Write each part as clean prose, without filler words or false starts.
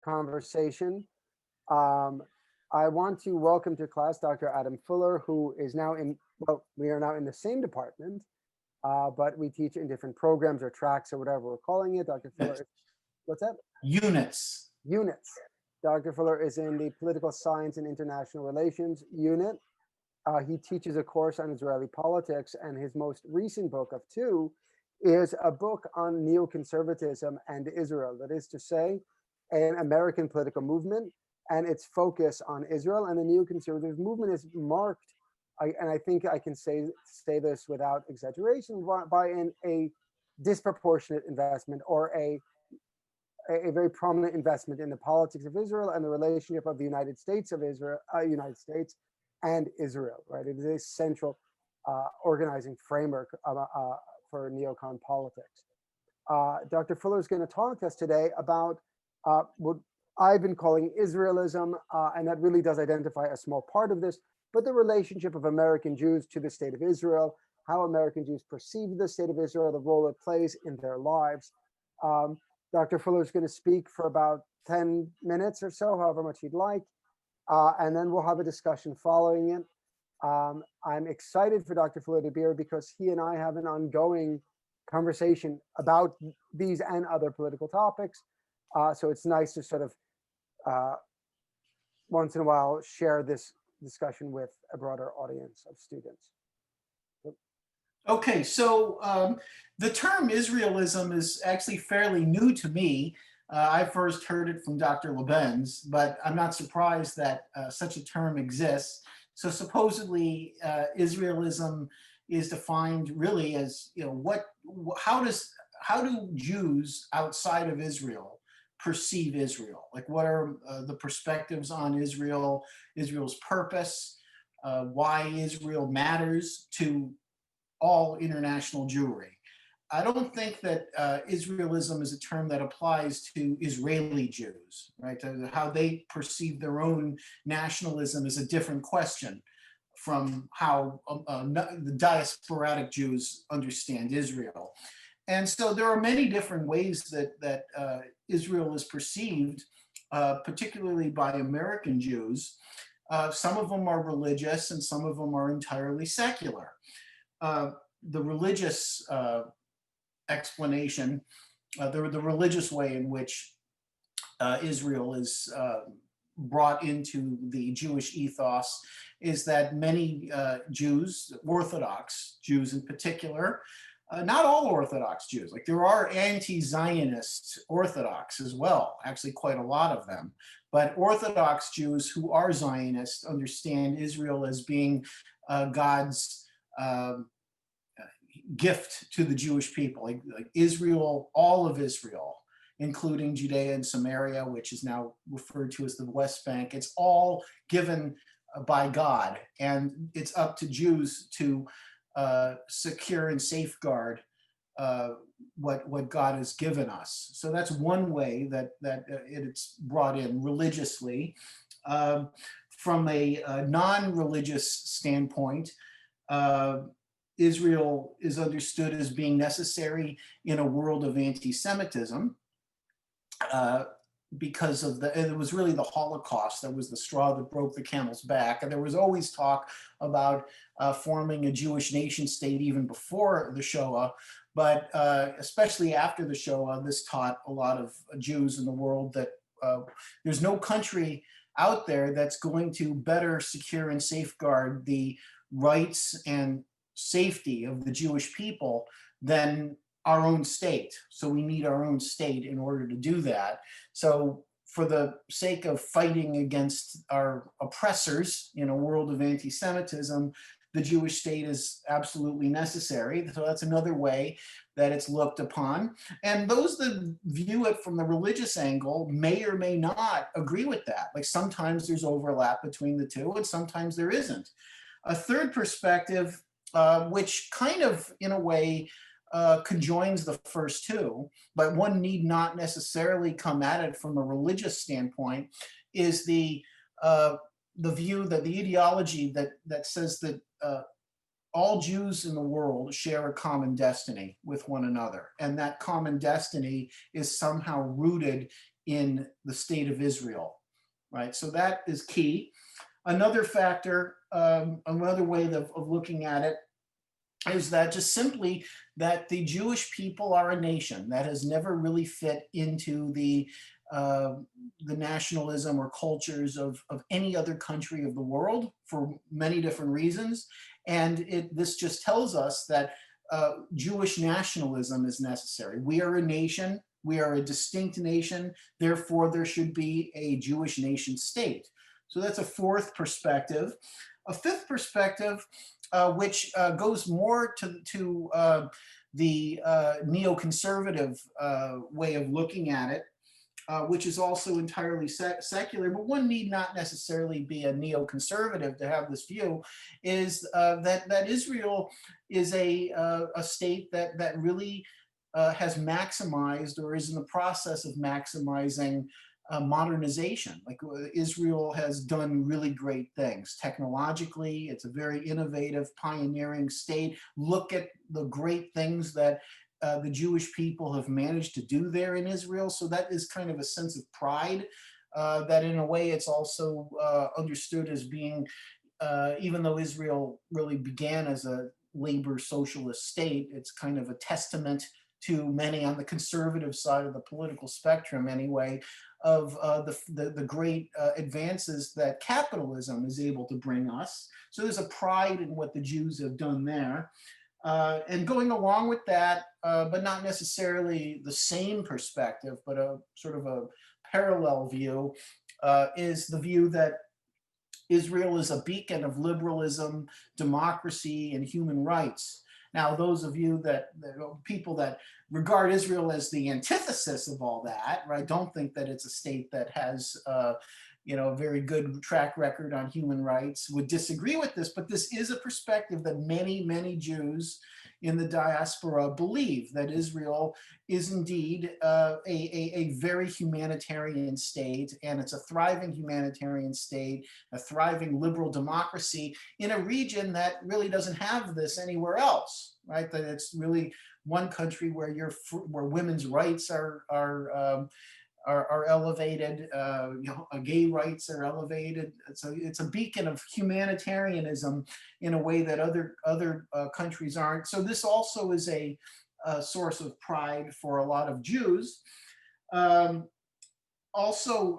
conversation. Um, I want to welcome to class Dr. Adam Fuller, who is now well, we are now in the same department, but we teach in different programs or tracks or whatever we're calling it. Dr. Fuller, what's that? Units. Units. Dr. Fuller is in the Political Science and International Relations unit. He teaches a course on Israeli politics, and his most recent book of two is a book on neoconservatism and Israel. That is to say, an American political movement and its focus on Israel. And the neoconservative movement is marked, and I think I can say this without exaggeration, by a disproportionate investment or a very prominent investment in the politics of Israel and the relationship of the United States and Israel, right? It is a central organizing framework for neocon politics. Dr. Fuller is going to talk to us today about what I've been calling Israelism, and that really does identify a small part of this, but the relationship of American Jews to the state of Israel, how American Jews perceive the state of Israel, the role it plays in their lives. Dr. Fuller is going to speak for about 10 minutes or so, however much he'd like, and then we'll have a discussion following it. I'm excited for Dr. Fuller to be here because he and I have an ongoing conversation about these and other political topics. So it's nice to sort of once in a while share this discussion with a broader audience of students. Okay, so the term Israelism is actually fairly new to me. I first heard it from Dr. Lebens, but I'm not surprised that such a term exists. So supposedly Israelism is defined really as, how do Jews outside of Israel perceive Israel? Like, what are the perspectives on Israel, Israel's purpose, why Israel matters to all international Jewry? I don't think that Israelism is a term that applies to Israeli Jews, right? How they perceive their own nationalism is a different question from how the diasporic Jews understand Israel. And so there are many different ways that Israel is perceived, particularly by American Jews. Some of them are religious and some of them are entirely secular. The religious explanation, the religious way in which Israel is brought into the Jewish ethos is that many Jews, Orthodox Jews in particular, not all Orthodox Jews, like there are anti-Zionist Orthodox as well, actually quite a lot of them, but Orthodox Jews who are Zionists understand Israel as being God's gift to the Jewish people, like Israel, all of Israel, including Judea and Samaria, which is now referred to as the West Bank. It's all given by God, and it's up to Jews to secure and safeguard what God has given us. So that's one way that it's brought in religiously. From a non-religious standpoint, Israel is understood as being necessary in a world of anti-Semitism because of it was really the Holocaust that was the straw that broke the camel's back. And there was always talk about forming a Jewish nation state even before the Shoah, but especially after the Shoah, this taught a lot of Jews in the world that there's no country out there that's going to better secure and safeguard the rights and safety of the Jewish people than our own state. So we need our own state in order to do that. So for the sake of fighting against our oppressors in a world of anti-Semitism, the Jewish state is absolutely necessary. So that's another way that it's looked upon. And those that view it from the religious angle may or may not agree with that. Like sometimes there's overlap between the two and sometimes there isn't. A third perspective, which kind of in a way conjoins the first two, but one need not necessarily come at it from a religious standpoint, is the view that the ideology that says that all Jews in the world share a common destiny with one another, and that common destiny is somehow rooted in the state of Israel, right? So that is key. Another factor, another way of looking at it is that just simply that the Jewish people are a nation that has never really fit into uh, the nationalism or cultures of any other country of the world for many different reasons. And this just tells us that Jewish nationalism is necessary. We are a nation, we are a distinct nation, therefore there should be a Jewish nation state. So that's a fourth perspective. A fifth perspective, which goes more to the neoconservative way of looking at it, which is also entirely secular, but one need not necessarily be a neoconservative to have this view, is that Israel is a state that really has maximized or is in the process of maximizing modernization. Like Israel has done really great things technologically. It's a very innovative, pioneering state. Look at the great things that the Jewish people have managed to do there in Israel. So that is kind of a sense of pride that in a way it's also understood as being, even though Israel really began as a labor socialist state, it's kind of a testament to many on the conservative side of the political spectrum anyway, of the great advances that capitalism is able to bring us. So there's a pride in what the Jews have done there. And going along with that, but not necessarily the same perspective, but a sort of a parallel view, is the view that Israel is a beacon of liberalism, democracy, and human rights. Now, those of you people that regard Israel as the antithesis of all that, right, don't think that it's a state that has, a very good track record on human rights, would disagree with this, but this is a perspective that many, many Jews in the diaspora believe, that Israel is indeed a very humanitarian state, and it's a thriving humanitarian state, a thriving liberal democracy in a region that really doesn't have this anywhere else, right? That it's really one country where women's rights are elevated, gay rights are elevated. It's a beacon of humanitarianism in a way that other countries aren't. So this also is a source of pride for a lot of Jews. Also,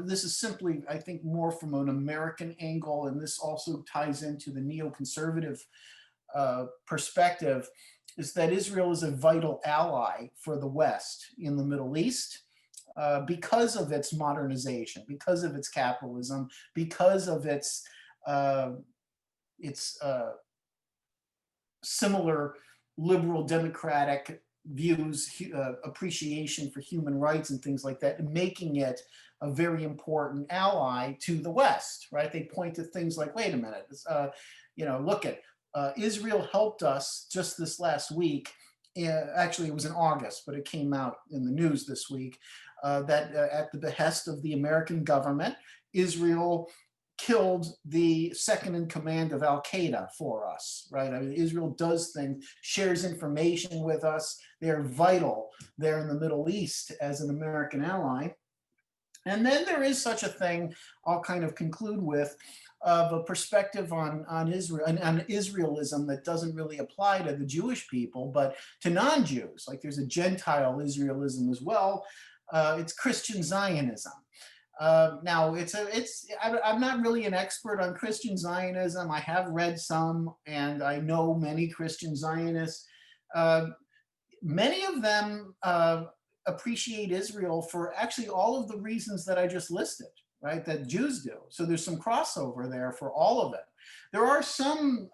this is simply, I think, more from an American angle, and this also ties into the neoconservative perspective, is that Israel is a vital ally for the West in the Middle East. Because of its modernization, because of its capitalism, because of its similar liberal democratic views, appreciation for human rights and things like that, and making it a very important ally to the West, right? They point to things like, wait a minute, look at Israel helped us just this last week. Actually, it was in August, but it came out in the news this week, that at the behest of the American government, Israel killed the second in command of Al-Qaeda for us, right? I mean, Israel does things, shares information with us. They're vital there in the Middle East as an American ally. And then there is such a thing, I'll kind of conclude with, of a perspective on Israel and on Israelism that doesn't really apply to the Jewish people, but to non-Jews. Like there's a Gentile Israelism as well. It's Christian Zionism. Now, I'm not really an expert on Christian Zionism. I have read some, and I know many Christian Zionists. Many of them appreciate Israel for actually all of the reasons that I just listed, right, that Jews do. So there's some crossover there for all of it. There are some,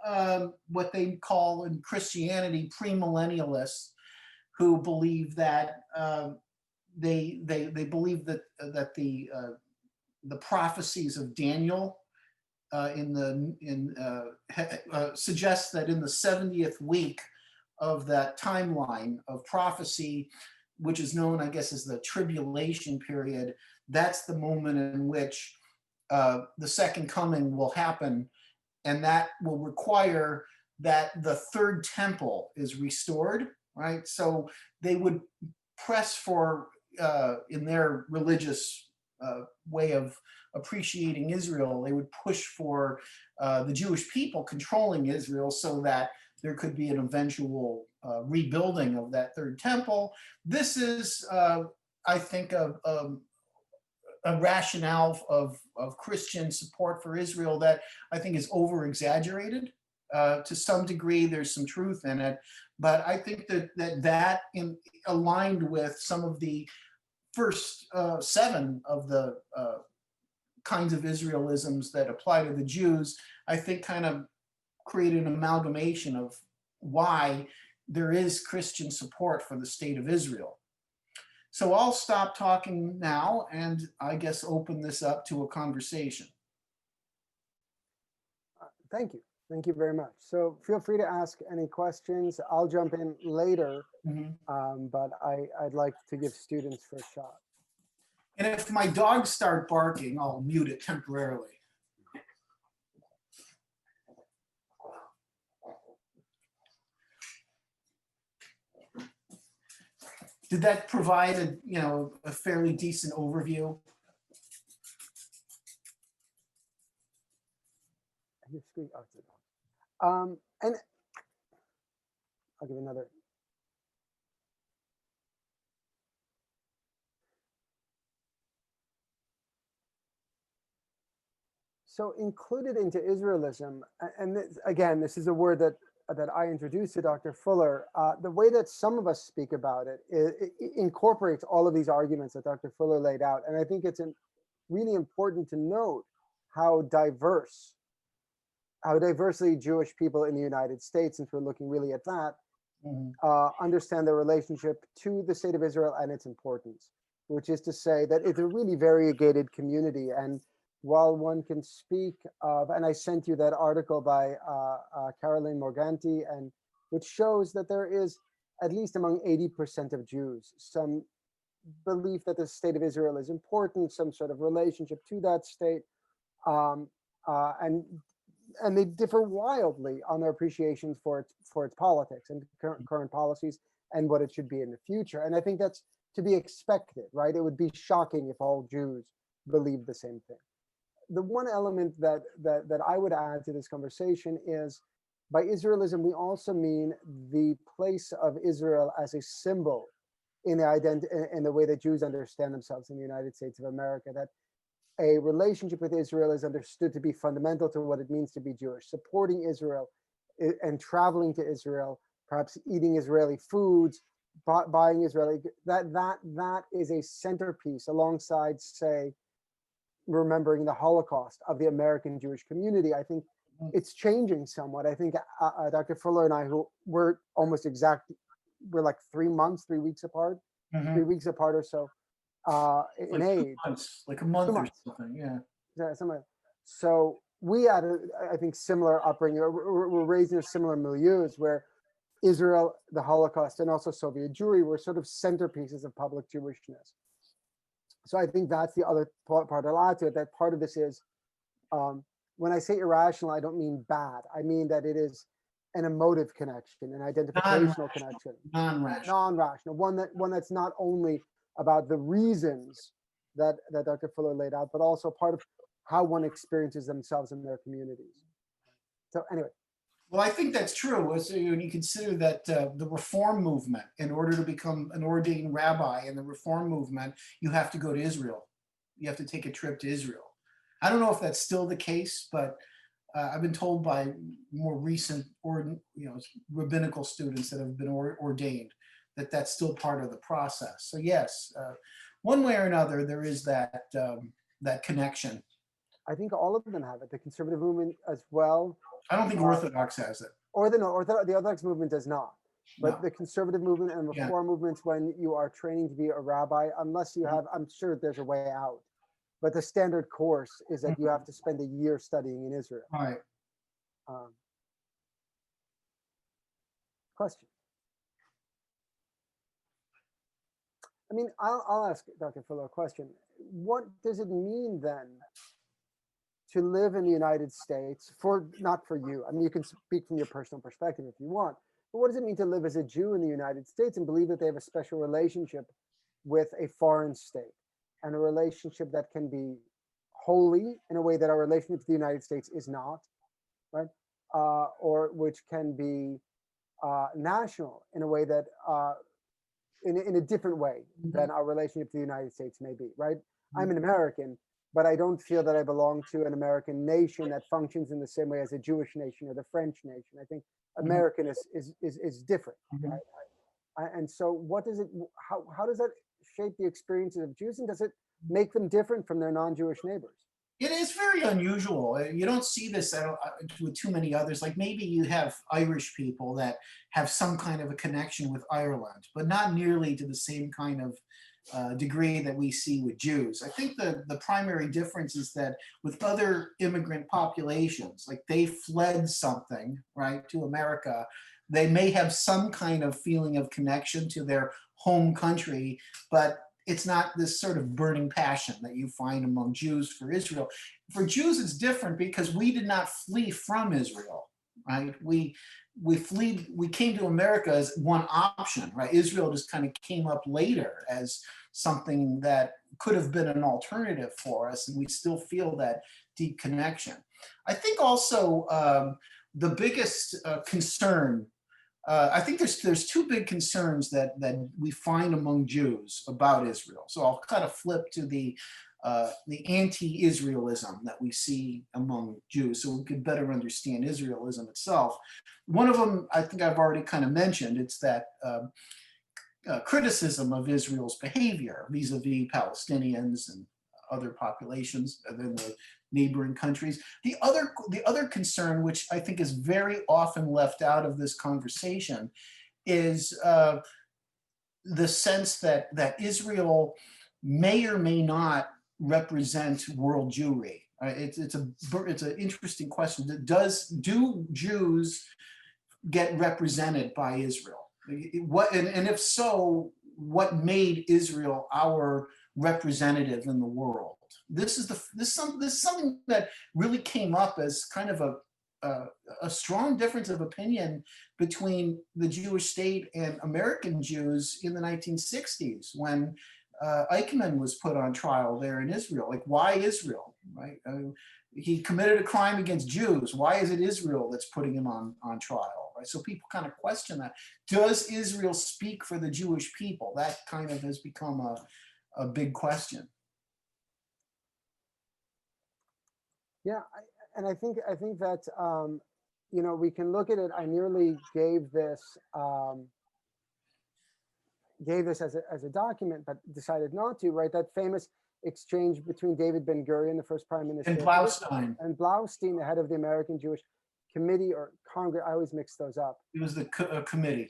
what they call in Christianity, premillennialists, who believe that they believe that the prophecies of Daniel suggests that in the 70th week of that timeline of prophecy, which is known, I guess, as the tribulation period, that's the moment in which the second coming will happen, and that will require that the third temple is restored, right? So they would press for in their religious way of appreciating Israel, they would push for the Jewish people controlling Israel so that there could be an eventual rebuilding of that third temple. This is, I think, a rationale of Christian support for Israel that I think is over exaggerated. To some degree, there's some truth in it, but I think that aligned with some of the first seven of the kinds of Israelisms that apply to the Jews, I think kind of created an amalgamation of why there is Christian support for the state of Israel. So I'll stop talking now and I guess open this up to a conversation. Thank you. Thank you very much. So feel free to ask any questions. I'll jump in later, but I'd like to give students first shot. And if my dogs start barking, I'll mute it temporarily. Did that provide a fairly decent overview? Your screen, oh, and I'll give another. So included into Israelism, and again, this is a word that I introduced to Dr. Fuller. The way that some of us speak about it incorporates all of these arguments that Dr. Fuller laid out, and I think it's really important to note how diversely Jewish people in the United States, since we're looking really at that, understand their relationship to the state of Israel and its importance, which is to say that it's a really variegated community. And while one can speak of, and I sent you that article by Caroline Morganti, and which shows that there is, at least among 80% of Jews, some belief that the state of Israel is important, some sort of relationship to that state, and they differ wildly on their appreciations for its politics and current policies and what it should be in the future. And I think that's to be expected, right? It would be shocking if all Jews believed the same thing. The one element that I would add to this conversation is, by Israelism, we also mean the place of Israel as a symbol in the way that Jews understand themselves in the United States of America, that a relationship with Israel is understood to be fundamental to what it means to be Jewish. Supporting Israel and traveling to Israel, perhaps eating Israeli foods, buying Israeli, that is a centerpiece alongside, say, remembering the Holocaust of the American Jewish community. I think it's changing somewhat. I think Dr. Fuller and I, who were almost exact, we're like 3 weeks apart, 3 weeks apart or so in age. Like a month or something, yeah. So we had, I think, similar upbringing. We're raised in similar milieus where Israel, the Holocaust, and also Soviet Jewry were sort of centerpieces of public Jewishness. So I think that's the other part I'll add to it, that part of this is, when I say irrational, I don't mean bad. I mean that it is an emotive connection, an identificational connection. Non-rational. One that's not only about the reasons that Dr. Fuller laid out, but also part of how one experiences themselves in their communities. So anyway. Well, I think that's true. So when you consider that the Reform movement, in order to become an ordained rabbi in the Reform movement, you have to go to Israel. You have to take a trip to Israel. I don't know if that's still the case, but I've been told by more recent rabbinical students that have been ordained that that's still part of the process. So yes, one way or another, there is that connection. I think all of them have it. The conservative movement as well. I don't think Orthodox has it. Or the Orthodox movement does not. But the conservative movement and Reform movements, when you are training to be a rabbi, unless you have, I'm sure there's a way out. But the standard course is that you have to spend a year studying in Israel. Right. Question. I mean, I'll ask Dr. Fuller a question. What does it mean then to live in the United States, not for you? I mean, you can speak from your personal perspective if you want, but what does it mean to live as a Jew in the United States and believe that they have a special relationship with a foreign state, and a relationship that can be holy in a way that our relationship to the United States is not, right? Or which can be national in a way that in a different way than our relationship to the United States may be, right? I'm an American, but I don't feel that I belong to an American nation that functions in the same way as a Jewish nation or the French nation. I think American is different, right? And so what does it, how does that shape the experiences of Jews, and does it make them different from their non-Jewish neighbors? It is very unusual. You don't see this with too many others. Like maybe you have Irish people that have some kind of a connection with Ireland, but not nearly to the same kind of degree that we see with Jews. I think the primary difference is that with other immigrant populations, like they fled something, right, to America, they may have some kind of feeling of connection to their home country, but it's not this sort of burning passion that you find among Jews for Israel. For Jews, it's different because we did not flee from Israel, right? We came to America as one option, right? Israel just kind of came up later as something that could have been an alternative for us, and we still feel that deep connection. I think also the biggest concern, I think there's two big concerns that we find among Jews about Israel. So I'll kind of flip to the anti-Israelism that we see among Jews, so we could better understand Israelism itself. One of them, I think I've already kind of mentioned. It's that criticism of Israel's behavior vis-a-vis Palestinians and other populations in the neighboring countries. The other concern, which I think is very often left out of this conversation, is the sense that Israel may or may not represent world Jewry. It's an interesting question. Do Jews get represented by Israel? And if so, what made Israel our representative in the world? This is something that really came up as kind of a strong difference of opinion between the Jewish state and American Jews in the 1960s when Eichmann was put on trial there in Israel. Like, why Israel, right? He committed a crime against Jews. Why is it Israel that's putting him on trial, right? So people kind of question that. Does Israel speak for the Jewish people? That kind of has become a big question. Yeah, I think that we can look at it. I nearly gave this as a document, but decided not to. Right, that famous exchange between David Ben Gurion, the first prime minister, And Blaustein. and Blaustein, the head of the American Jewish Committee or Congress. I always mix those up. It was the committee.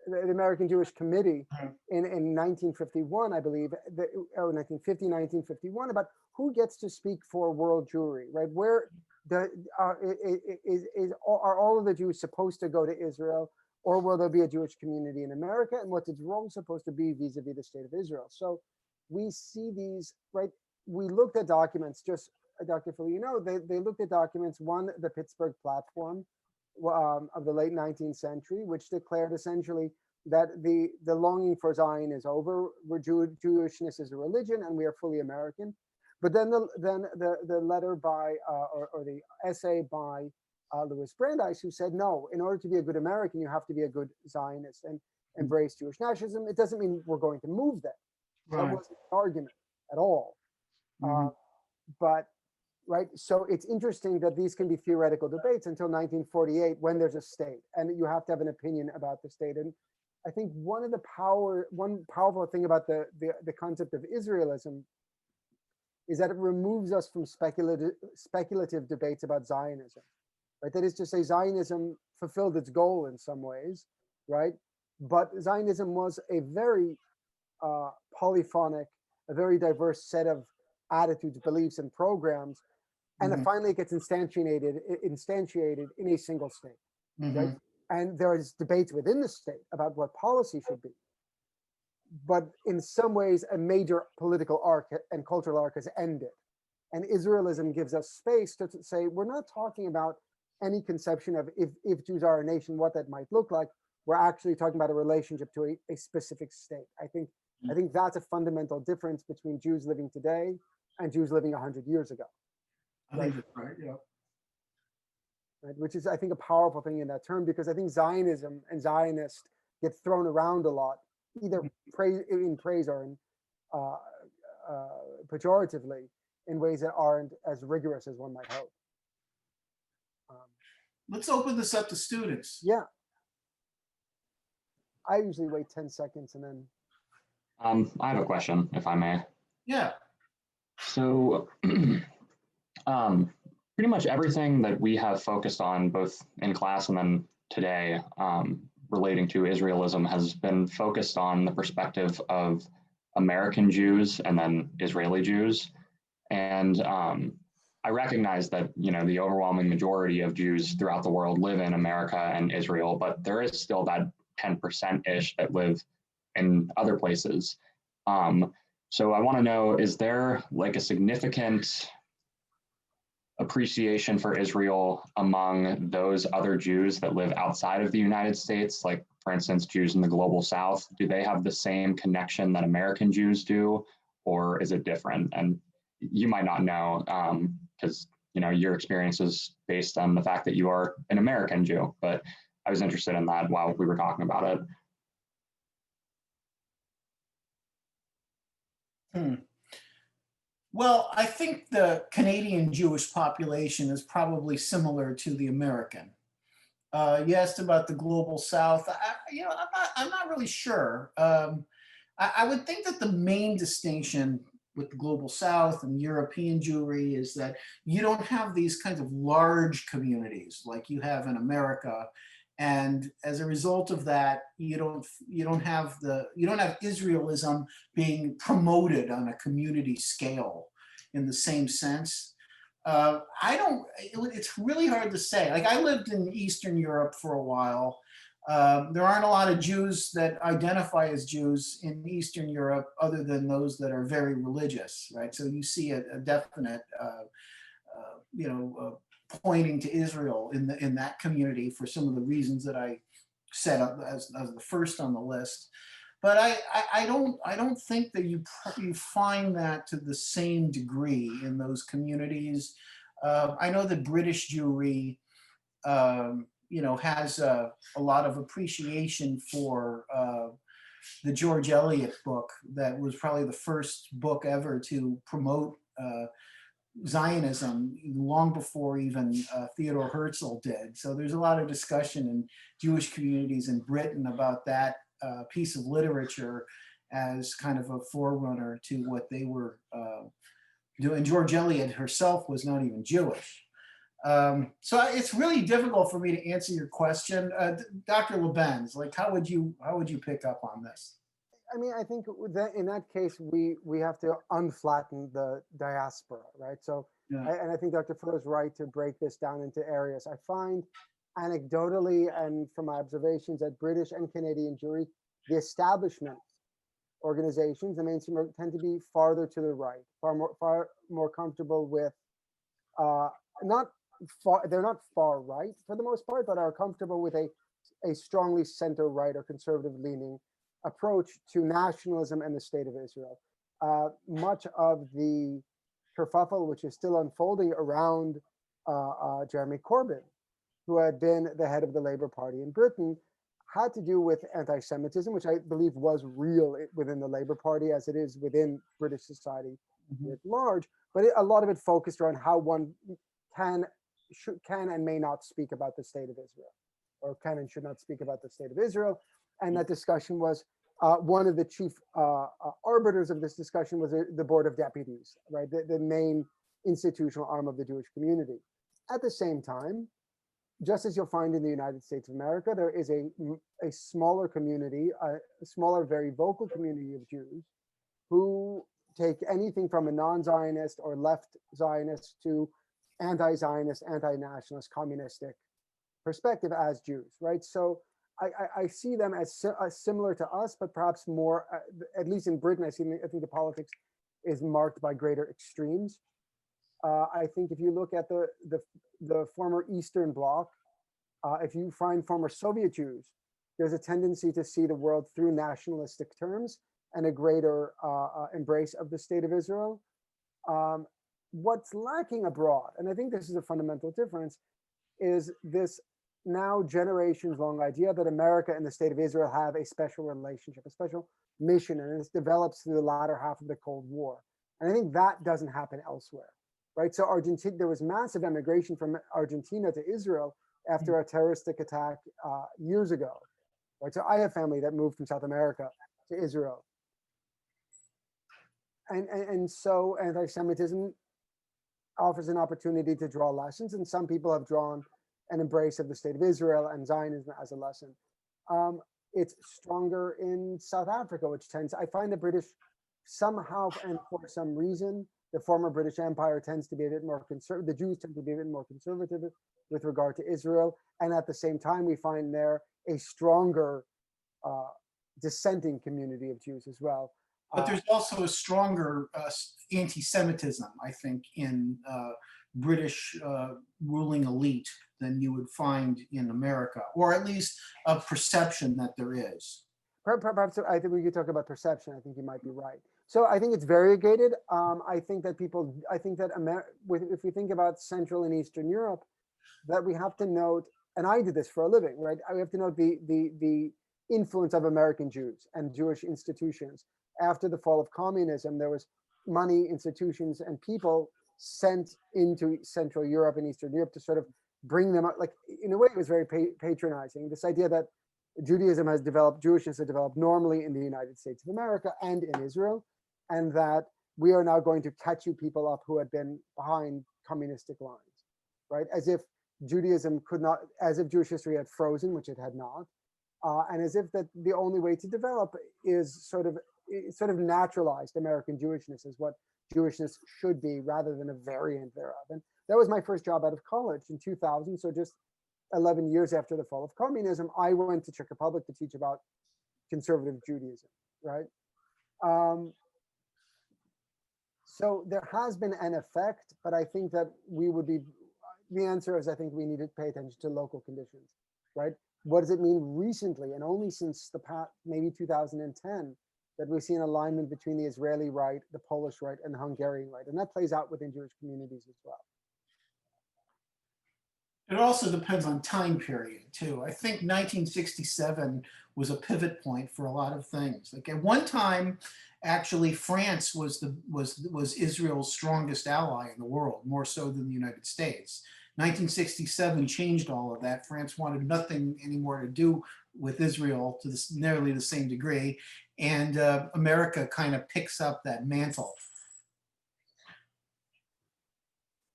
The American Jewish Committee in 1951, I believe, 1950, 1951, about who gets to speak for world Jewry, right? Where are all of the Jews supposed to go to Israel, or will there be a Jewish community in America? And what's its role supposed to be vis-a-vis the state of Israel? So we see these, right? We looked at documents, just Dr. Phil, they looked at documents, one, the Pittsburgh Platform of the late 19th century, which declared essentially that the longing for Zion is over, where Jewishness is a religion, and we are fully American. But then the letter by or the essay by Louis Brandeis, who said, no, in order to be a good American, you have to be a good Zionist and embrace Jewish nationalism. It doesn't mean we're going to move them. Right. That wasn't an argument at all. But right, so it's interesting that these can be theoretical debates until 1948, when there's a state, and you have to have an opinion about the state. And I think one powerful thing about the concept of Israelism is that it removes us from speculative debates about Zionism, right? That is to say, Zionism fulfilled its goal in some ways, right? But Zionism was a very polyphonic, a very diverse set of attitudes, beliefs, and programs, and then finally it gets instantiated in a single state, right? And there is debates within the state about what policy should be. But in some ways, a major political arc and cultural arc has ended. And Israelism gives us space to say, we're not talking about any conception of if Jews are a nation, what that might look like. We're actually talking about a relationship to a specific state. I think I think that's a fundamental difference between Jews living today and Jews living 100 years ago. I think that's right. Yeah. Right? Which is, I think, a powerful thing in that term, because I think Zionism and Zionist get thrown around a lot, either in praise or in uh, pejoratively, in ways that aren't as rigorous as one might hope. Let's open this up to students. Yeah. I usually wait 10 seconds and then. I have a question, if I may. Yeah. So, pretty much everything that we have focused on, both in class and then today, relating to Israelism, has been focused on the perspective of American Jews and then Israeli Jews. And I recognize that, you know, the overwhelming majority of Jews throughout the world live in America and Israel, but there is still that 10%-ish that live in other places. So I want to know, is there like a significant appreciation for Israel among those other Jews that live outside of the United States? Like, for instance, Jews in the global South, do they have the same connection that American Jews do, or is it different? And you might not know, because you know your experience is based on the fact that you are an American Jew, but I was interested in that while we were talking about it. Well, I think the Canadian Jewish population is probably similar to the American. You asked about the global South. I'm not really sure. I would think that the main distinction with the global South and European Jewry is that you don't have these kinds of large communities like you have in America. And as a result of that, you don't have Israelism being promoted on a community scale in the same sense. It's really hard to say. Like, I lived in Eastern Europe for a while. There aren't a lot of Jews that identify as Jews in Eastern Europe other than those that are very religious, right? So you see a definite, pointing to Israel in that community for some of the reasons that I set up as the first on the list. But I don't think that you find that to the same degree in those communities. I know that British Jewry, has a lot of appreciation for the George Eliot book that was probably the first book ever to promote Zionism long before even Theodore Herzl did. So there's a lot of discussion in Jewish communities in Britain about that piece of literature as kind of a forerunner to what they were doing. George Eliot herself was not even Jewish. So it's really difficult for me to answer your question. Dr. Lebenz, like, how would you pick up on this? I mean, I think that in that case, we have to unflatten the diaspora, right? So, Yeah. and I think Dr. Fuller is right to break this down into areas. I find anecdotally and from my observations at British and Canadian Jewry, the establishment organizations, the mainstream, tend to be farther to the right, far more comfortable with, they're not far right for the most part, but are comfortable with a strongly center right or conservative leaning approach to nationalism and the state of Israel. Much of the kerfuffle, which is still unfolding around Jeremy Corbyn, who had been the head of the Labour Party in Britain, had to do with anti-Semitism, which I believe was real within the Labour Party as it is within British society at large. But a lot of it focused around how one can and may not speak about the state of Israel, or can and should not speak about the state of Israel. And that discussion was one of the chief arbiters of this discussion was the Board of Deputies, right? The main institutional arm of the Jewish community. At the same time, just as you'll find in the United States of America, there is a smaller community, a smaller, very vocal community of Jews who take anything from a non-Zionist or left Zionist to anti-Zionist, anti-nationalist, communistic perspective as Jews, right? So I see them as similar to us, but perhaps more, at least in Britain, I think the politics is marked by greater extremes. I think if you look at the former Eastern Bloc, if you find former Soviet Jews, there's a tendency to see the world through nationalistic terms and a greater embrace of the state of Israel. What's lacking abroad, and I think this is a fundamental difference, is this now generations long idea that America and the state of Israel have a special relationship, a special mission, and this develops through the latter half of the Cold War. And I think that doesn't happen elsewhere, right? So Argentina, there was massive emigration from Argentina to Israel after a terroristic attack years ago, right? So I have family that moved from South America to Israel. And so anti-Semitism offers an opportunity to draw lessons, and some people have drawn an embrace of the state of Israel and Zionism as a lesson. It's stronger in South Africa, which tends, I find the British somehow, and for some reason, the former British Empire tends to be a bit more conservative. The Jews tend to be a bit more conservative with regard to Israel. And at the same time, we find there a stronger dissenting community of Jews as well. But there's also a stronger anti-Semitism, I think, in British ruling elite than you would find in America, or at least a perception that there is. Perhaps I think we could talk about perception. I think you might be right. So I think it's variegated. I think that if we think about Central and Eastern Europe, that we have to note, and I did this for a living, right? We have to note the influence of American Jews and Jewish institutions. After the fall of communism, there was money, institutions, and people sent into Central Europe and Eastern Europe to sort of bring them up. Like, in a way, it was very patronizing. This idea that Judaism has developed, Jewishness has developed normally in the United States of America and in Israel, and that we are now going to catch you people up who had been behind communistic lines, right? As if Judaism could not, as if Jewish history had frozen, which it had not, and as if that the only way to develop is sort of naturalized American Jewishness is what Jewishness should be, rather than a variant thereof. And that was my first job out of college in 2000. So just 11 years after the fall of communism, I went to Czech Republic to teach about conservative Judaism, right? So there has been an effect, but I think that the answer is, I think we need to pay attention to local conditions, right? What does it mean recently, and only since the past, maybe 2010, that we see an alignment between the Israeli right, the Polish right, and the Hungarian right. And that plays out within Jewish communities as well. It also depends on time period too. I think 1967 was a pivot point for a lot of things. Like at one time, actually, France was Israel's strongest ally in the world, more so than the United States. 1967 changed all of that. France wanted nothing anymore to do with Israel to nearly the same degree, and America kind of picks up that mantle.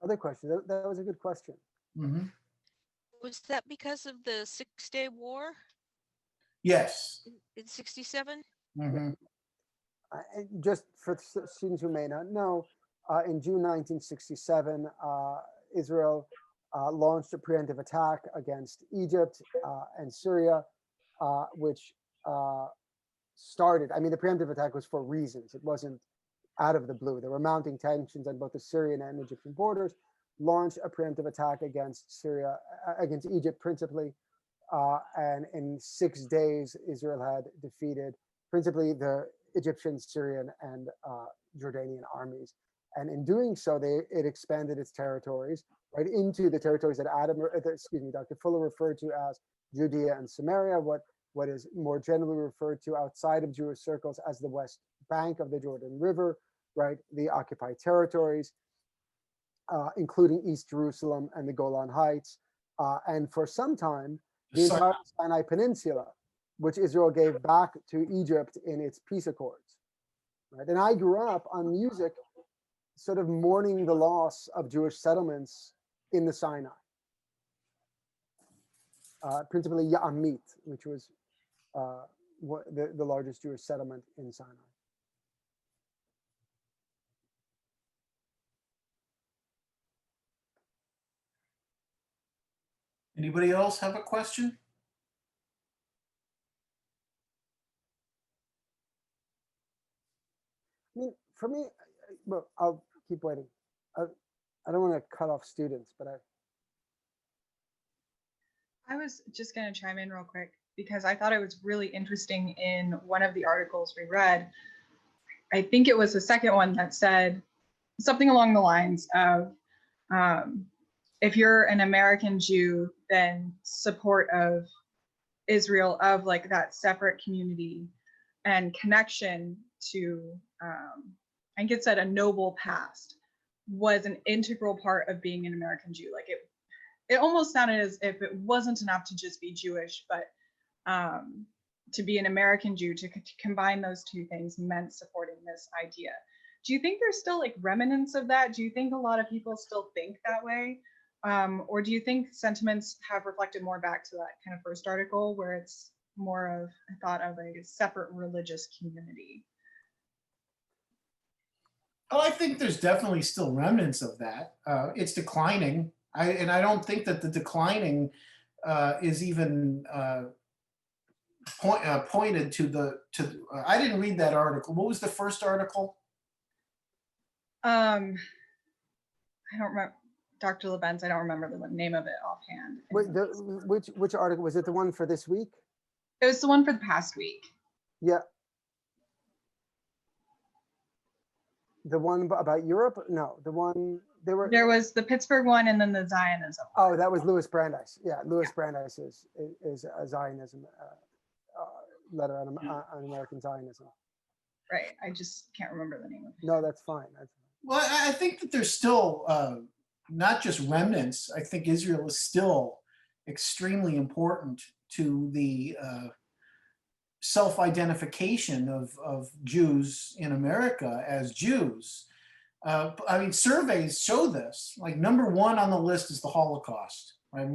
Other question. That was a good question. Mm-hmm. Was that because of the 6-Day War? Yes. In 67? Mm-hmm. Just for students who may not know, in June 1967, Israel launched a preemptive attack against Egypt and Syria, which started, I mean, the preemptive attack was for reasons. It wasn't out of the blue. There were mounting tensions on both the Syrian and Egyptian borders, launched a preemptive attack against against Egypt principally. And in 6 days, Israel had defeated principally the Egyptian, Syrian, and Jordanian armies. And in doing so, it expanded its territories right into the territories that Dr. Fuller referred to as Judea and Samaria, what is more generally referred to outside of Jewish circles as the West Bank of the Jordan River, right? The occupied territories, including East Jerusalem and the Golan Heights. And for some time, the entire Sinai Peninsula, which Israel gave back to Egypt in its peace accords, right? And I grew up on music sort of mourning the loss of Jewish settlements in the Sinai. Principally Ya'amit, which was the largest Jewish settlement in Sinai. Anybody else have a question? I mean, for me, well, I'll keep waiting. I don't want to cut off students, but I was just going to chime in real quick because I thought it was really interesting in one of the articles we read I think it was the second one that said something along the lines of, if you're an American Jew, then support of Israel, of like that separate community and connection to, I think it said a noble past, was an integral part of being an American Jew. Like it almost sounded as if it wasn't enough to just be Jewish, but to be an American Jew, to combine those two things meant supporting this idea. Do you think there's still like remnants of that? Do you think a lot of people still think that way? Or do you think sentiments have reflected more back to that kind of first article where it's more of a thought of a separate religious community? Oh, I think there's definitely still remnants of that. It's declining. I don't think that the declining is even pointed to the I didn't read that article. What was the first article? I don't remember, Dr. Lebens, I don't remember the name of it offhand. Wait, which article was it? The one for this week? It was the one for the past week. Yeah. The one about Europe? No, the one there was the Pittsburgh one and then the Zionism. Oh, that was Louis Brandeis. Yeah, Louis Brandeis is a Zionism letter on American Zionism. Right. I just can't remember the name of it. No, that's fine. Well, I think that there's still not just remnants. I think Israel is still extremely important to the self-identification of Jews in America as Jews. I mean, surveys show this. Like number one on the list is the Holocaust, right?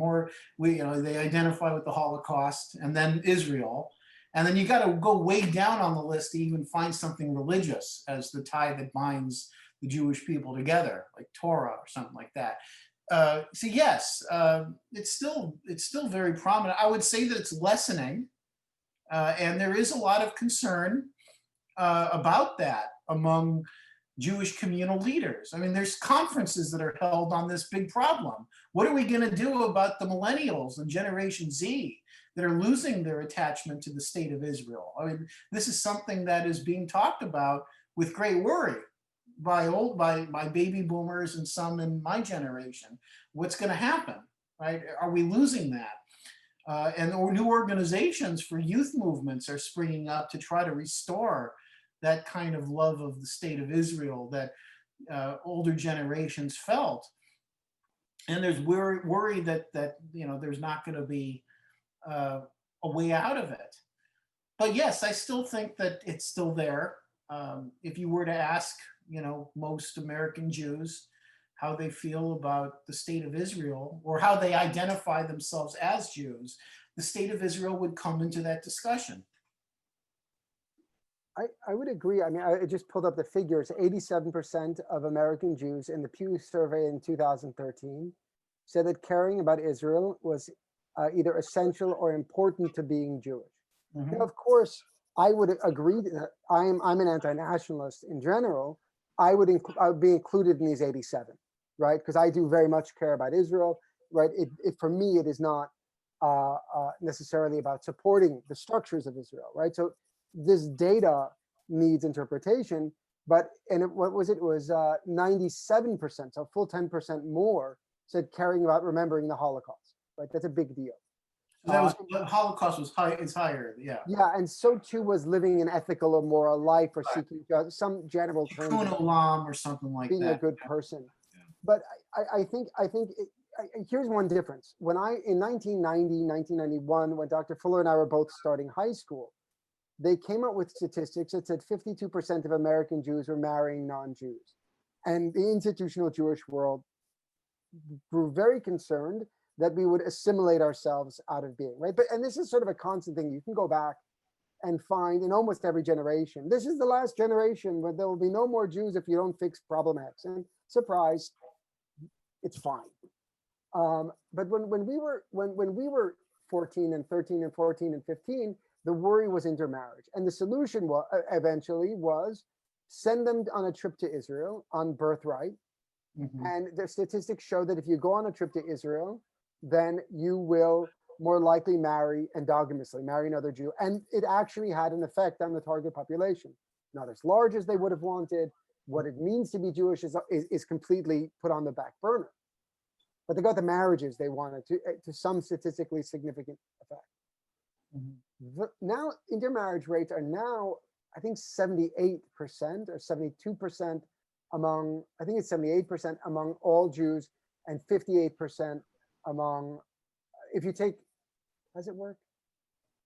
They identify with the Holocaust, and then Israel. And then you got to go way down on the list to even find something religious as the tie that binds the Jewish people together, like Torah or something like that. So yes, it's still very prominent. I would say that it's lessening, and there is a lot of concern about that among Jewish communal leaders. I mean, there's conferences that are held on this big problem. What are we going to do about the millennials and Generation Z that are losing their attachment to the state of Israel? I mean, this is something that is being talked about with great worry by baby boomers and some in my generation. What's going to happen, right? Are we losing that? And new organizations for youth movements are springing up to try to restore that kind of love of the state of Israel that older generations felt. And there's worry that there's not going to be a way out of it. But yes, I still think that it's still there. If you were to ask, most American Jews how they feel about the state of Israel or how they identify themselves as Jews, the state of Israel would come into that discussion. I would agree. I mean, I just pulled up the figures. 87% of American Jews in the Pew survey in 2013 said that caring about Israel was either essential or important to being Jewish. Mm-hmm. Now, of course, I would agree that I'm an anti-nationalist in general. I would be included in these 87, right? Because I do very much care about Israel, right? For me, it is not necessarily about supporting the structures of Israel, right? So this data needs interpretation, what was it? It was 97%, so a full 10% more said caring about remembering the Holocaust, right? That's a big deal. The Holocaust was high. It's higher, yeah. Yeah, and so too was living an ethical or moral life, or seeking some general term, Tikkun Olam or something like being that. a good person. Yeah. But I think here's one difference. When in 1990, 1991, when Dr. Fuller and I were both starting high school, they came up with statistics that said 52% of American Jews were marrying non-Jews. And the institutional Jewish world grew very concerned that we would assimilate ourselves out of being, right? And this is sort of a constant thing. You can go back and find in almost every generation, this is the last generation where there will be no more Jews if you don't fix problem X. And surprise, it's fine. But when we were 14 and 13 and 14 and 15, the worry was intermarriage. And the solution eventually was send them on a trip to Israel on birthright. Mm-hmm. And the statistics show that if you go on a trip to Israel, then you will more likely marry endogenously, marry another Jew. And it actually had an effect on the target population. not as large as they would have wanted. What it means to be Jewish is completely put on the back burner. But they got the marriages they wanted to some statistically significant effect. Now intermarriage rates are now, I think 78% or 72% among, I think it's 78% among all Jews and 58% among, if you take, how does it work?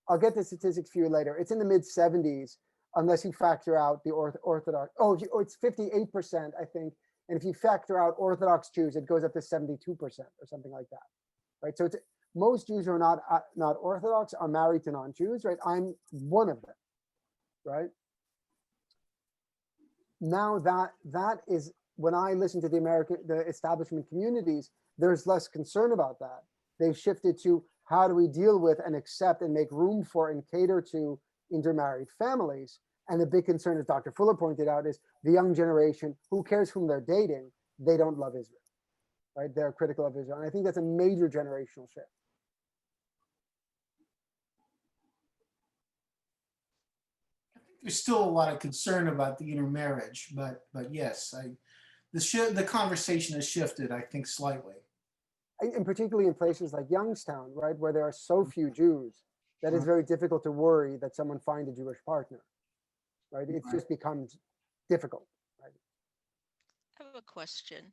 I'll get the statistics for you later. It's in the mid 70s, unless you factor out the Orthodox. It's 58%, I think. And if you factor out Orthodox Jews, it goes up to 72% or something like that, right? So it's, most Jews who are not Orthodox are married to non-Jews, right? I'm one of them, right? Now that is, when I listen to the establishment communities, there's less concern about that. They've shifted to how do we deal with and accept and make room for and cater to intermarried families. And the big concern, as Dr. Fuller pointed out, is the young generation, who cares whom they're dating? They don't love Israel, right? They're critical of Israel. And I think that's a major generational shift. There's still a lot of concern about the intermarriage, but yes, the conversation has shifted, I think, slightly. And particularly in places like Youngstown, right, where there are so few Jews, that it's very difficult to worry that someone find a Jewish partner, right? It just becomes difficult, right? I have a question.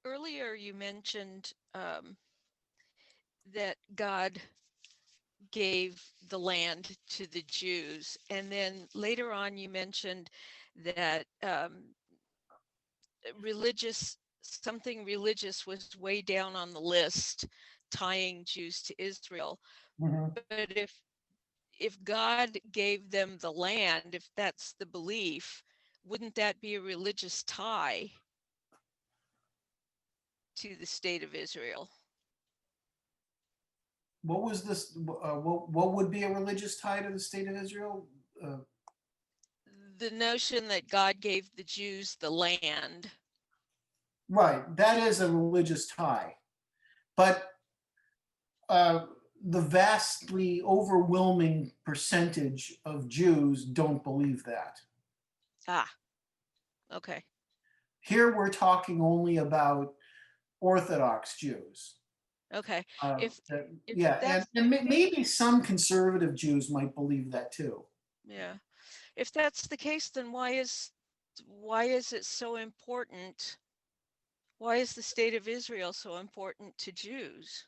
Earlier you mentioned that God gave the land to the Jews, and then later on you mentioned that something religious was way down on the list, tying Jews to Israel. But if God gave them the land, if that's the belief, wouldn't that be a religious tie to the state of Israel? What was this? What would be a religious tie to the state of Israel? The notion that God gave the Jews the land. Right, that is a religious tie, but the vastly overwhelming percentage of Jews don't believe that. Ah, okay. Here we're talking only about Orthodox Jews. Okay. Yeah, and maybe some conservative Jews might believe that too. Yeah. If that's the case, then why is it so important? Why is the state of Israel so important to Jews?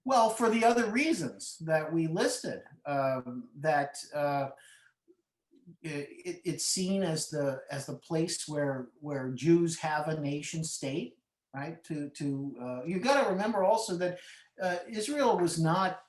Well, for the other reasons that we listed, that it's seen as the place where Jews have a nation state, right? You got to remember also that Israel was not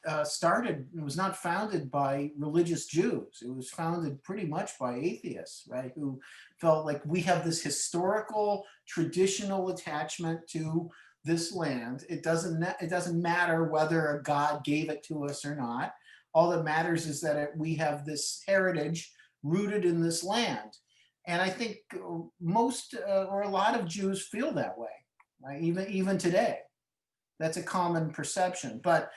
founded by religious Jews. It was founded pretty much by atheists, right? Who felt like we have this historical, traditional attachment to this land. It doesn't matter whether a God gave it to us or not. All that matters is that we have this heritage rooted in this land. And I think most or a lot of Jews feel that way, right? Even today. That's a common perception. But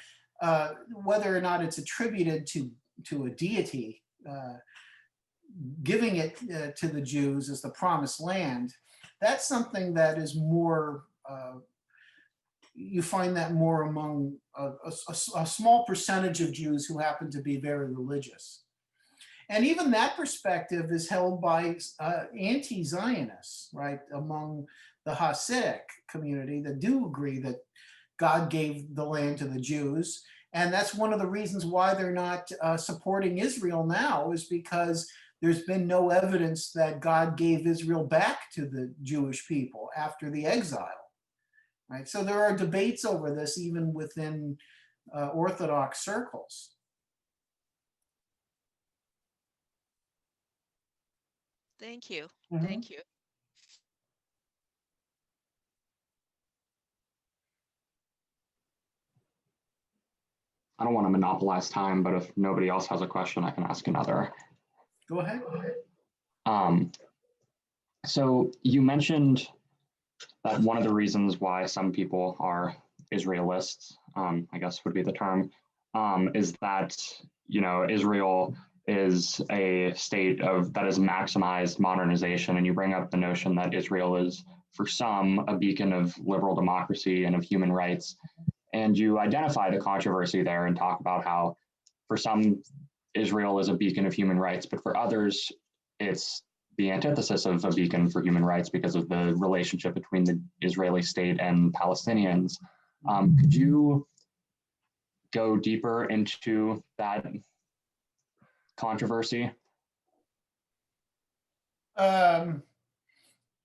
whether or not it's attributed to a deity, giving it to the Jews as the promised land, that's something that is more, you find that more among a small percentage of Jews who happen to be very religious. And even that perspective is held by anti-Zionists, right, among the Hasidic community that do agree that God gave the land to the Jews. And that's one of the reasons why they're not supporting Israel now, is because there's been no evidence that God gave Israel back to the Jewish people after the exile, right? So there are debates over this even within Orthodox circles. Thank you. Mhm. Thank you. I don't want to monopolize time, but if nobody else has a question, I can ask another. Go ahead. So you mentioned that one of the reasons why some people are Israelists, I guess would be the term, is that, Israel is a state of that has maximized modernization, and you bring up the notion that Israel is, for some, a beacon of liberal democracy and of human rights, and you identify the controversy there and talk about how, for some, Israel is a beacon of human rights, but for others, it's the antithesis of a beacon for human rights because of the relationship between the Israeli state and Palestinians. Could you go deeper into that controversy?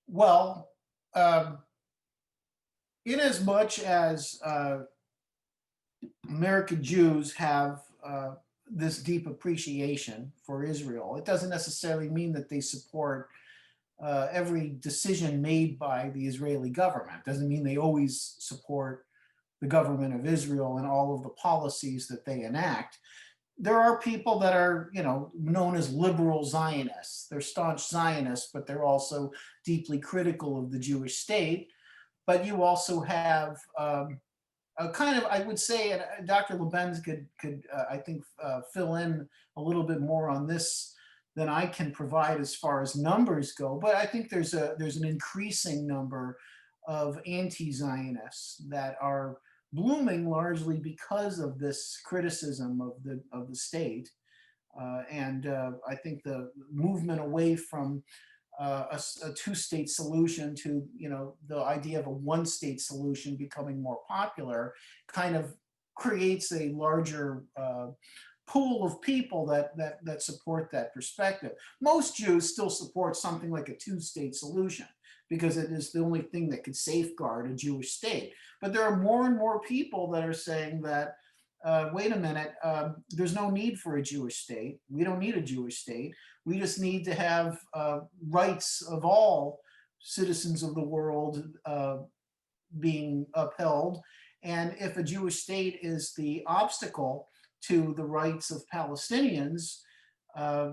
Well, in as much as American Jews have this deep appreciation for Israel, it doesn't necessarily mean that they support every decision made by the Israeli government. It doesn't mean they always support the government of Israel and all of the policies that they enact. There are people that are, known as liberal Zionists. They're staunch Zionists, but they're also deeply critical of the Jewish state. But you also have a kind of, I would say, and Dr. Lebenz could I think, fill in a little bit more on this than I can provide as far as numbers go. But I think there's an increasing number of anti-Zionists that are blooming largely because of this criticism of the state, and I think the movement away from a two-state solution to the idea of a one-state solution becoming more popular kind of creates a larger pool of people that support that perspective. Most Jews still support something like a two-state solution because it is the only thing that could safeguard a Jewish state. But there are more and more people that are saying that, wait a minute, there's no need for a Jewish state. We don't need a Jewish state. We just need to have rights of all citizens of the world being upheld. And if a Jewish state is the obstacle to the rights of Palestinians,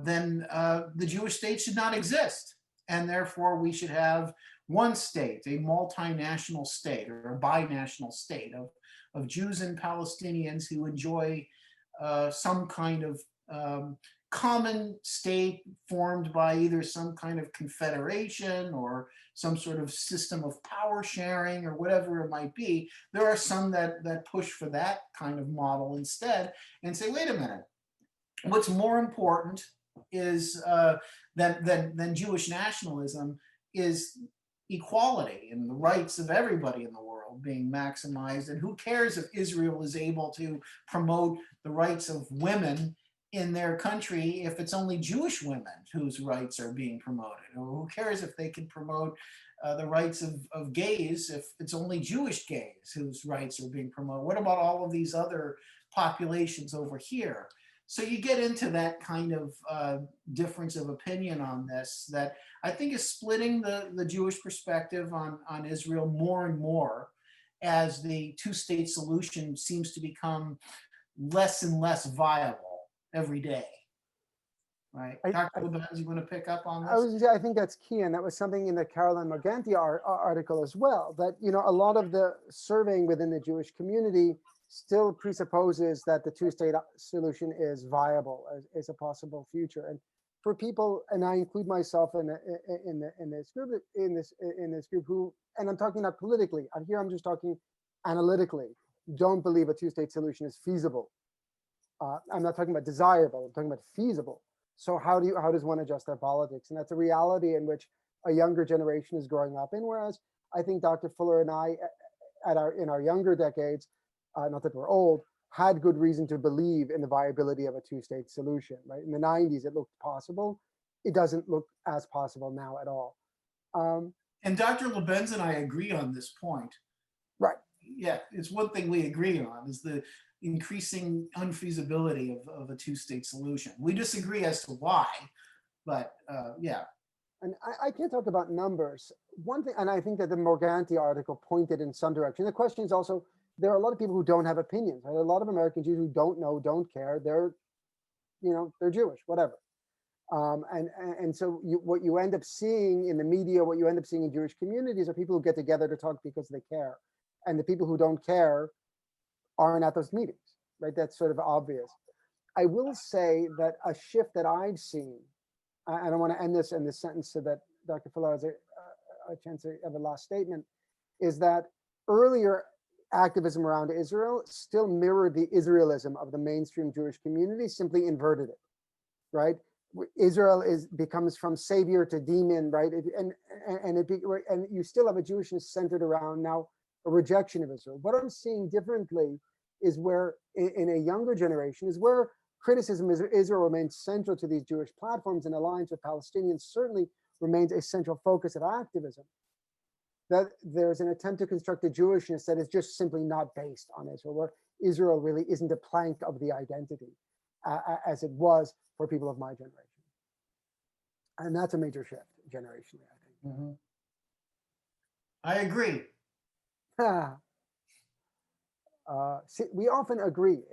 then the Jewish state should not exist. And therefore we should have one state, a multinational state or a binational state of Jews and Palestinians who enjoy some kind of common state formed by either some kind of confederation or some sort of system of power sharing or whatever it might be. There are some that push for that kind of model instead and say, wait a minute, what's more important is than Jewish nationalism is equality and the rights of everybody in the world being maximized. And who cares if Israel is able to promote the rights of women in their country if it's only Jewish women whose rights are being promoted? Or who cares if they can promote the rights of gays if it's only Jewish gays whose rights are being promoted? What about all of these other populations over here? So you get into that kind of difference of opinion on this that I think is splitting the Jewish perspective on Israel more and more as the two-state solution seems to become less and less viable every day. Right. Dr. Lebenz, you want to pick up on this? I think that's key. And that was something in the Caroline Morganti article as well, that, a lot of the surveying within the Jewish community still presupposes that the two-state solution is viable, is a possible future. And for people, and I include myself in this group who, and I'm talking not politically, I'm just talking analytically, don't believe a two-state solution is feasible. I'm not talking about desirable, I'm talking about feasible. So how does one adjust their politics? And that's a reality in which a younger generation is growing up in, whereas I think Dr. Fuller and I, in our younger decades, not that we're old, had good reason to believe in the viability of a two-state solution, right? In the 90s, it looked possible. It doesn't look as possible now at all. And Dr. Lebenz and I agree on this point. Right. Yeah, it's one thing we agree on is the increasing unfeasibility of a two-state solution. We disagree as to why, but yeah. And I can't talk about numbers. One thing, and I think that the Morganti article pointed in some direction. The question is also, there are a lot of people who don't have opinions. There are a lot of American Jews who don't know, don't care. They're Jewish, whatever. And so what you end up seeing in the media, what you end up seeing in Jewish communities are people who get together to talk because they care. And the people who don't care aren't at those meetings, right? That's sort of obvious. I will say that a shift that I've seen, and I want to end this in this sentence so that Dr. Fuller has a chance to have a last statement, is that earlier activism around Israel still mirrored the Israelism of the mainstream Jewish community, simply inverted it, right? Israel becomes from savior to demon, right? And you still have a Jewishness centered around now a rejection of Israel. What I'm seeing differently is where in a younger generation is where criticism of Israel remains central to these Jewish platforms, and alliance with Palestinians certainly remains a central focus of activism. That there's an attempt to construct a Jewishness that is just simply not based on Israel, where Israel really isn't a plank of the identity as it was for people of my generation. And that's a major shift generationally, I think. Mm-hmm. I agree. See, we often agree.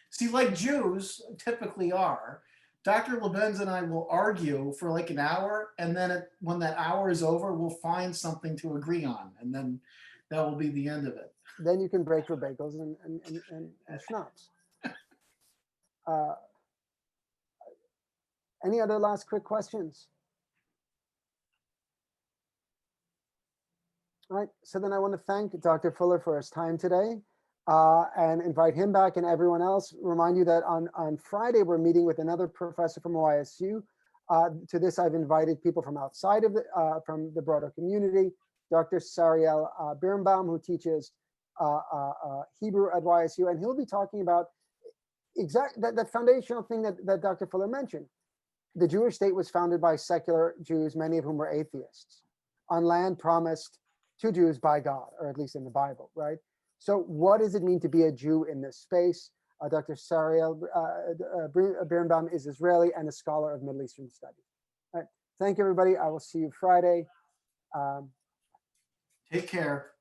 See, like Jews typically are, Dr. Lebenz and I will argue for like an hour, and then when that hour is over, we'll find something to agree on, and then that will be the end of it. Then you can break for bagels and schnapps. Any other last quick questions? All right, so then I want to thank Dr. Fuller for his time today and invite him back and everyone else. Remind you that on Friday, we're meeting with another professor from OISU. To this, I've invited people from outside of from the broader community. Dr. Sariel Birnbaum, who teaches Hebrew at YSU, and he'll be talking about that foundational thing that Dr. Fuller mentioned. The Jewish state was founded by secular Jews, many of whom were atheists, on land promised to Jews by God, or at least in the Bible, right? So what does it mean to be a Jew in this space? Dr. Sariel Birnbaum is Israeli and a scholar of Middle Eastern studies. All right, thank you, everybody. I will see you Friday. Take care.